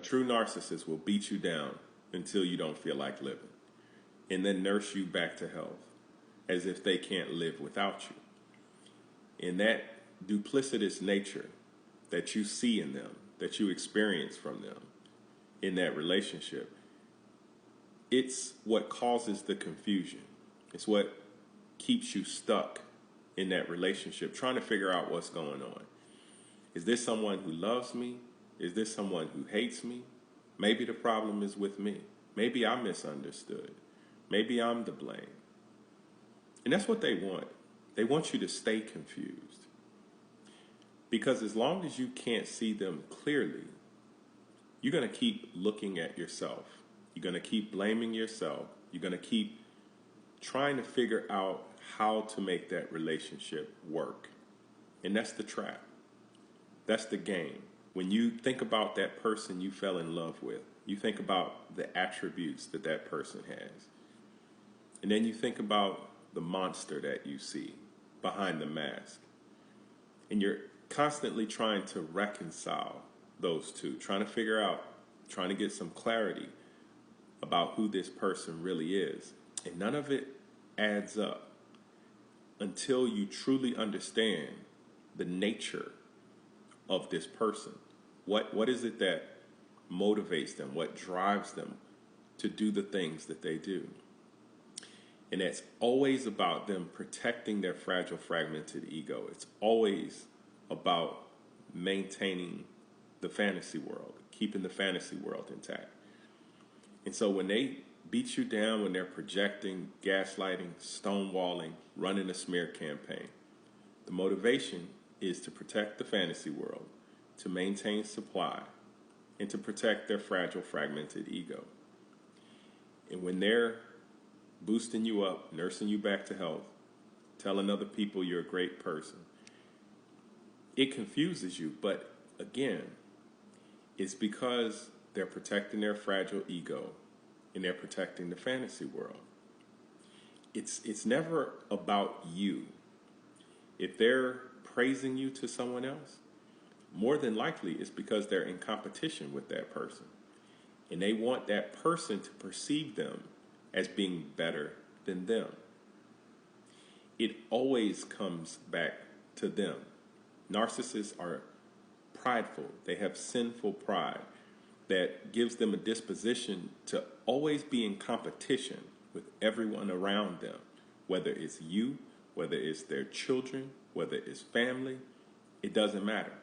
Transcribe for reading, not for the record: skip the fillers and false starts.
true narcissist will beat you down until you don't feel like living, and then nurse you back to health as if they can't live without you. And that duplicitous nature that you see in them, that you experience from them in that relationship, it's what causes the confusion. It's what keeps you stuck in that relationship, trying to figure out what's going on. Is this someone who loves me? Is this someone who hates me? Maybe the problem is with me. Maybe I misunderstood. Maybe I'm to blame. And that's what they want. They want you to stay confused. Because as long as you can't see them clearly, you're going to keep looking at yourself. You're going to keep blaming yourself. You're going to keep trying to figure out how to make that relationship work. And that's the trap. That's the game. When you think about that person you fell in love with, you think about the attributes that that person has. And then you think about the monster that you see behind the mask. And you're constantly trying to reconcile those two, trying to figure out, trying to get some clarity about who this person really is. And none of it adds up until you truly understand the nature of this person. What is it that motivates them? What drives them to do the things that they do? And that's always about them protecting their fragile, fragmented ego. It's always about maintaining the fantasy world, keeping the fantasy world intact. And so when they beat you down, when they're projecting, gaslighting, stonewalling, running a smear campaign, the motivation is to protect the fantasy world, to maintain supply, and to protect their fragile, fragmented ego. And when they're boosting you up, nursing you back to health, telling other people you're a great person, it confuses you. But again, it's because they're protecting their fragile ego and they're protecting the fantasy world. It's never about you. If they're praising you to someone else, more than likely it's because they're in competition with that person. And they want that person to perceive them as being better than them. It always comes back to them. Narcissists are prideful. They have sinful pride that gives them a disposition to always be in competition with everyone around them, whether it's you, whether it's their children, whether it's family, it doesn't matter.